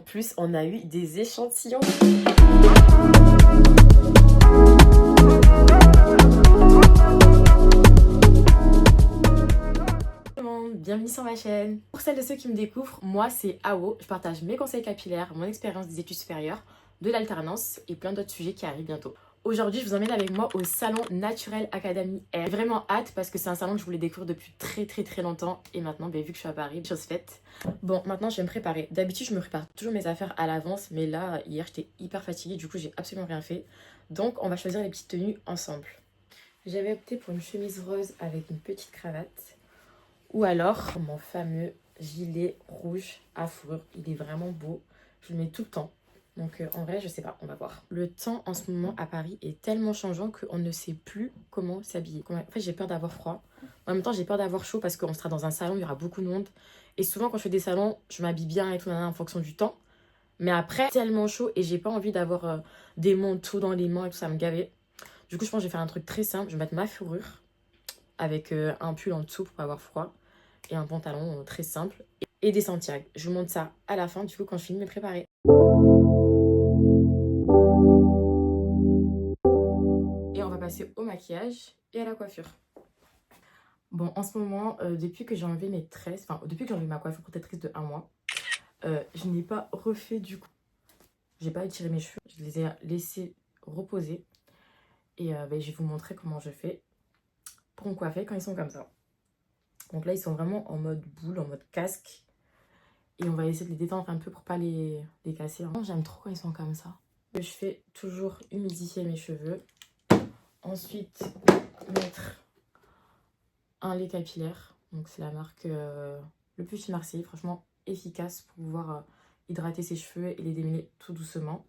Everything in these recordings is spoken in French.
plus, on a eu des échantillons. Bienvenue sur ma chaîne. Pour celles de ceux qui me découvrent, moi c'est Awo. Je partage mes conseils capillaires, mon expérience des études supérieures, de l'alternance et plein d'autres sujets qui arrivent bientôt. Aujourd'hui, je vous emmène avec moi au salon Naturelle Academy Air. J'ai vraiment hâte parce que c'est un salon que je voulais découvrir depuis très longtemps. Et maintenant, vu que je suis à Paris, chose faite. Bon, maintenant je vais me préparer. D'habitude, je me prépare toujours mes affaires à l'avance. Mais là, hier, j'étais hyper fatiguée. Du coup, j'ai absolument rien fait. Donc, on va choisir les petites tenues ensemble. J'avais opté pour une chemise rose avec une petite cravate. Ou alors, mon fameux gilet rouge à fourrure. Il est vraiment beau. Je le mets tout le temps. Donc en vrai, je sais pas, on va voir. Le temps en ce moment à Paris est tellement changeant qu'on ne sait plus comment s'habiller. En fait, j'ai peur d'avoir froid. En même temps, j'ai peur d'avoir chaud parce qu'on sera dans un salon, il y aura beaucoup de monde. Et souvent, quand je fais des salons, je m'habille bien et tout en fonction du temps. Mais après, tellement chaud et j'ai pas envie d'avoir des manteaux dans les mains et tout, ça va me gaver. Du coup, je pense que je vais faire un truc très simple. Je vais mettre ma fourrure avec un pull en dessous pour pas avoir froid. Et un pantalon très simple. Et des Santiago. Je vous montre ça à la fin, du coup, quand je finis de me préparer. Passer au maquillage et à la coiffure. Bon, en ce moment, depuis que j'ai enlevé mes tresses, enfin, depuis que j'ai enlevé ma coiffure protectrice de 1 mois, je n'ai pas refait du coup. J'ai pas étiré mes cheveux, je les ai laissés reposer. Et je vais vous montrer comment je fais pour me coiffer quand ils sont comme ça. Donc là, ils sont vraiment en mode boule, en mode casque. Et on va essayer de les détendre un peu pour pas les casser. J'aime trop quand ils sont comme ça. Je fais toujours humidifier mes cheveux. Ensuite, mettre un lait capillaire. Donc c'est la marque Le Petit Marseille. Franchement, efficace pour pouvoir hydrater ses cheveux et les démêler tout doucement.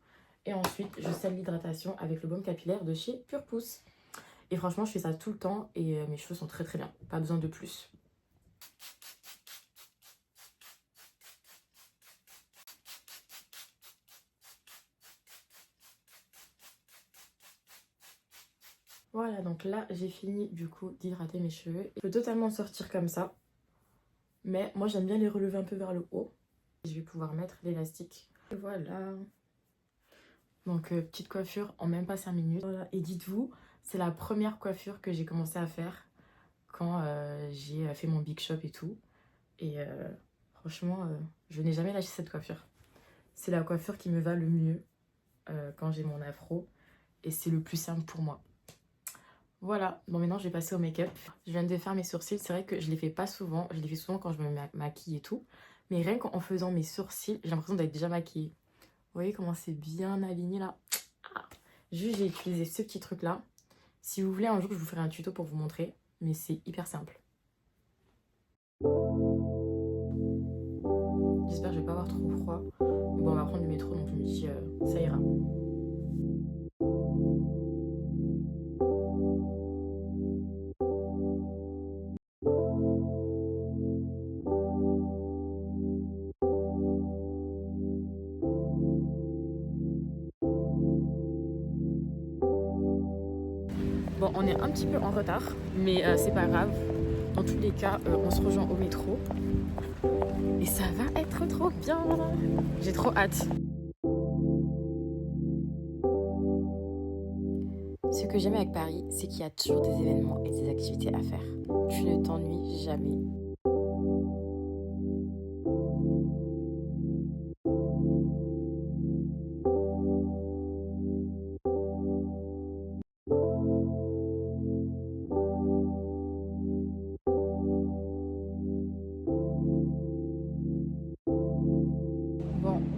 Et ensuite, je scelle l'hydratation avec le baume capillaire de chez Pure Pousse. Et franchement, je fais ça tout le temps et mes cheveux sont très bien. Pas besoin de plus. Voilà, donc là, j'ai fini du coup d'hydrater mes cheveux. Je peux totalement sortir comme ça. Mais moi, j'aime bien les relever un peu vers le haut. Je vais pouvoir mettre l'élastique. Et voilà. Donc, petite coiffure en même pas 5 minutes. Voilà. Et dites-vous, c'est la première coiffure que j'ai commencé à faire quand j'ai fait mon big shop et tout. Et franchement, je n'ai jamais lâché cette coiffure. C'est la coiffure qui me va le mieux quand j'ai mon afro. Et c'est le plus simple pour moi. Voilà, bon maintenant je vais passer au make-up. Je viens de faire mes sourcils, c'est vrai que je les fais pas souvent. Je les fais souvent quand je me maquille et tout. Mais rien qu'en faisant mes sourcils, j'ai l'impression d'être déjà maquillée. Vous voyez comment c'est bien aligné là. Juste j'ai utilisé ce petit truc là. Si vous voulez un jour je vous ferai un tuto pour vous montrer. Mais c'est hyper simple. J'espère que je vais pas avoir trop froid. Mais bon on va prendre le métro donc je me dis ça ira. Bon, on est un petit peu en retard, mais c'est pas grave. Dans tous les cas, on se rejoint au métro. Et ça va être trop bien. J'ai trop hâte. Ce que j'aime avec Paris, c'est qu'il y a toujours des événements et des activités à faire. Tu ne t'ennuies jamais.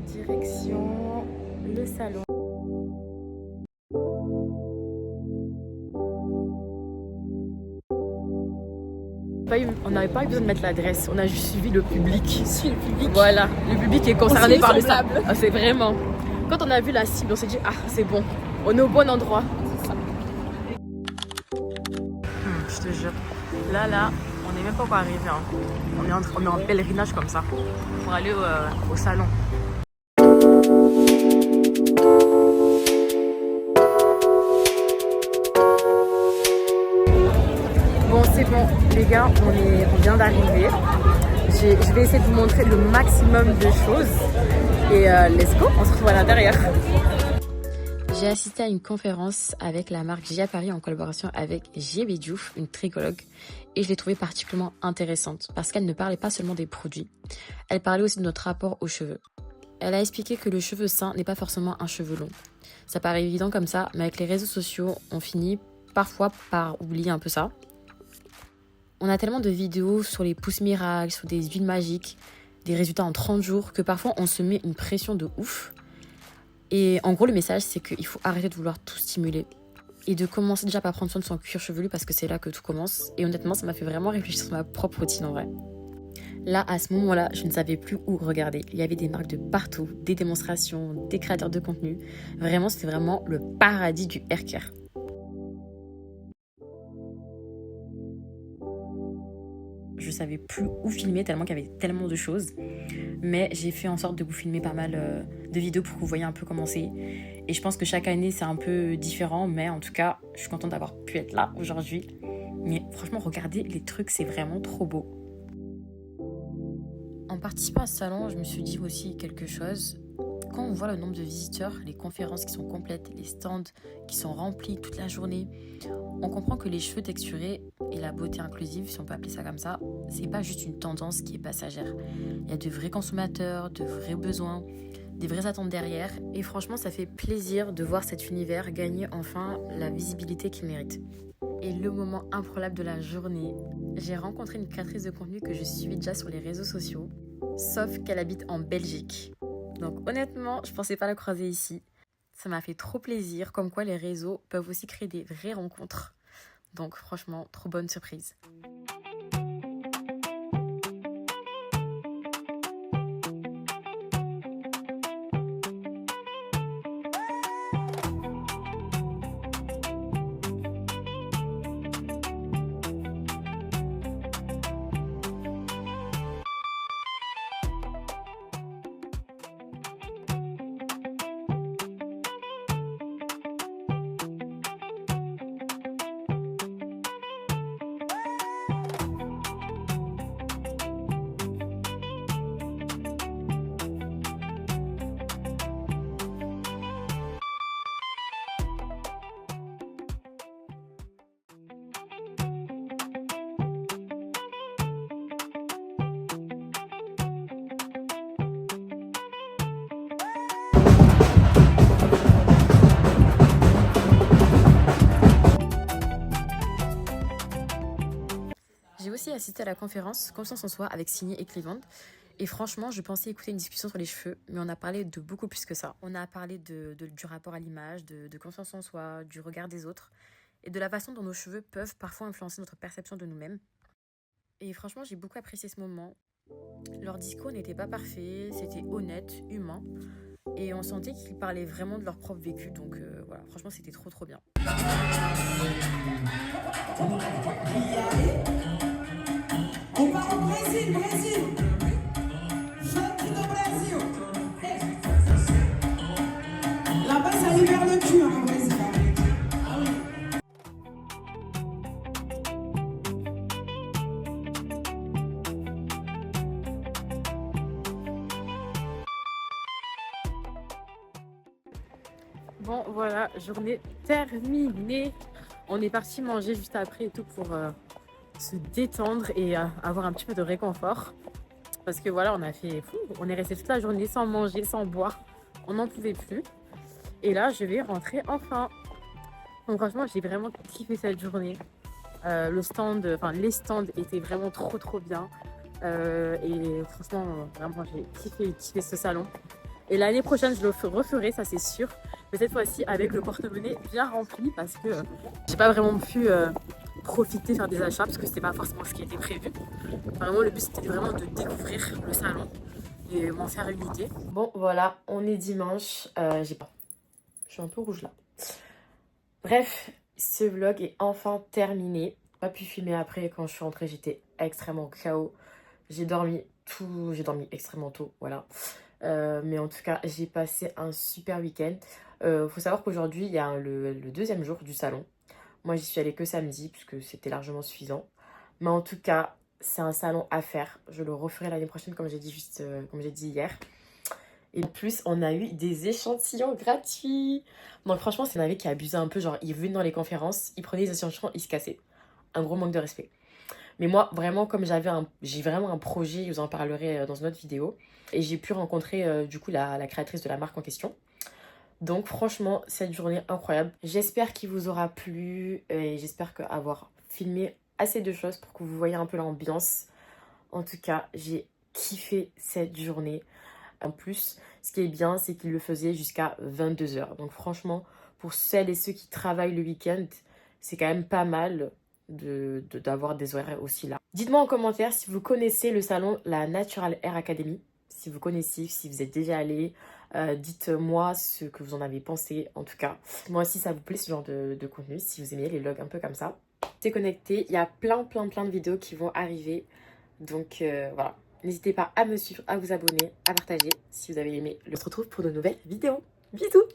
Direction le salon. On n'avait pas eu besoin de mettre l'adresse, on a juste suivi le public. Suivi le public. Voilà, le public est concerné par le salon. Ah, c'est vraiment. Quand on a vu la cible, on s'est dit ah c'est bon, on est au bon endroit. C'est ça. Je te jure, là, on n'est même pas encore arrivé. Hein. On est en pèlerinage comme ça pour aller au salon. Bon, c'est bon, les gars, on vient d'arriver. Je vais essayer de vous montrer le maximum de choses. Et let's go, on se retrouve à l'intérieur. J'ai assisté à une conférence avec la marque Gia Paris en collaboration avec JB Diouf, une tricologue, et je l'ai trouvée particulièrement intéressante parce qu'elle ne parlait pas seulement des produits, elle parlait aussi de notre rapport aux cheveux. Elle a expliqué que le cheveu sain n'est pas forcément un cheveu long. Ça paraît évident comme ça, mais avec les réseaux sociaux, on finit parfois par oublier un peu ça. On a tellement de vidéos sur les pousses miracles, sur des huiles magiques, des résultats en 30 jours, que parfois on se met une pression de ouf. Et en gros, le message, c'est qu'il faut arrêter de vouloir tout stimuler et de commencer déjà par prendre soin de son cuir chevelu parce que c'est là que tout commence. Et honnêtement, ça m'a fait vraiment réfléchir sur ma propre routine en vrai. Là, à ce moment-là, je ne savais plus où regarder. Il y avait des marques de partout, des démonstrations, des créateurs de contenu. Vraiment, c'était vraiment le paradis du haircare. Je savais plus où filmer tellement qu'il y avait tellement de choses. Mais j'ai fait en sorte de vous filmer pas mal de vidéos pour que vous voyez un peu comment c'est. Et je pense que chaque année, c'est un peu différent. Mais en tout cas, je suis contente d'avoir pu être là aujourd'hui. Mais franchement, regardez les trucs, c'est vraiment trop beau. En participant à ce salon, je me suis dit aussi quelque chose. Quand on voit le nombre de visiteurs, les conférences qui sont complètes, les stands qui sont remplis toute la journée, on comprend que les cheveux texturés et la beauté inclusive, si on peut appeler ça comme ça, c'est pas juste une tendance qui est passagère. Il y a de vrais consommateurs, de vrais besoins, des vraies attentes derrière. Et franchement, ça fait plaisir de voir cet univers gagner enfin la visibilité qu'il mérite. Et le moment improbable de la journée, j'ai rencontré une créatrice de contenu que je suivais déjà sur les réseaux sociaux, sauf qu'elle habite en Belgique. Donc honnêtement, je pensais pas la croiser ici. Ça m'a fait trop plaisir, comme quoi les réseaux peuvent aussi créer des vraies rencontres. Donc franchement, trop bonne surprise. J'ai aussi assisté à la conférence Confiance en soi avec Signé et Cleveland. Et franchement, je pensais écouter une discussion sur les cheveux, mais on a parlé de beaucoup plus que ça. On a parlé du rapport à l'image, de confiance en soi, du regard des autres, et de la façon dont nos cheveux peuvent parfois influencer notre perception de nous-mêmes. Et franchement, j'ai beaucoup apprécié ce moment. Leur discours n'était pas parfait, c'était honnête, humain, et on sentait qu'ils parlaient vraiment de leur propre vécu, donc voilà, franchement, c'était trop bien. On va au Brésil, Brésil. Gente do Brasil. Là-bas, ça libère le cul, hein, au Brésil. Ah oui. Bon, voilà, journée terminée. On est parti manger juste après et tout pour se détendre et avoir un petit peu de réconfort. Parce que voilà, on est resté toute la journée sans manger, sans boire. On n'en pouvait plus. Et là, je vais rentrer enfin. Donc franchement, j'ai vraiment kiffé cette journée. Les stands étaient vraiment trop bien. Et franchement, vraiment, j'ai kiffé ce salon. Et l'année prochaine, je le referai, ça c'est sûr. Mais cette fois-ci, avec le porte-monnaie bien rempli parce que j'ai pas vraiment pu profiter, faire des achats parce que c'était pas forcément ce qui était prévu. Vraiment, le but c'était vraiment de découvrir le salon et m'en faire une idée. Bon, voilà, on est dimanche. Je suis un peu rouge là. Bref, ce vlog est enfin terminé. Pas pu filmer après. Quand je suis rentrée, j'étais extrêmement KO. J'ai dormi extrêmement tôt, voilà. Mais en tout cas, j'ai passé un super week-end. Faut savoir qu'aujourd'hui, il y a le deuxième jour du salon. Moi, j'y suis allée que samedi, puisque c'était largement suffisant. Mais en tout cas, c'est un salon à faire. Je le referai l'année prochaine, comme j'ai dit hier. Et en plus, on a eu des échantillons gratuits. Donc franchement, c'est un mec qui abusait un peu. Genre, il venait dans les conférences, il prenait les échantillons, il se cassait. Un gros manque de respect. Mais moi, vraiment, comme j'ai vraiment un projet, je vous en parlerai dans une autre vidéo. Et j'ai pu rencontrer du coup la créatrice de la marque en question. Donc franchement, cette journée incroyable. J'espère qu'il vous aura plu et j'espère qu'avoir filmé assez de choses pour que vous voyez un peu l'ambiance. En tout cas, j'ai kiffé cette journée. En plus, ce qui est bien, c'est qu'il le faisait jusqu'à 22h. Donc franchement, pour celles et ceux qui travaillent le week-end, c'est quand même pas mal d'avoir des horaires aussi là. Dites-moi en commentaire si vous connaissez le salon La Natural Hair Academy. Si vous connaissez, si vous êtes déjà allé, dites-moi ce que vous en avez pensé. En tout cas, moi aussi ça vous plaît ce genre de contenu, si vous aimez les vlogs un peu comme ça. Restez connectés, il y a plein de vidéos qui vont arriver. Donc voilà, n'hésitez pas à me suivre, à vous abonner, à partager si vous avez aimé. On se retrouve pour de nouvelles vidéos. Bisous!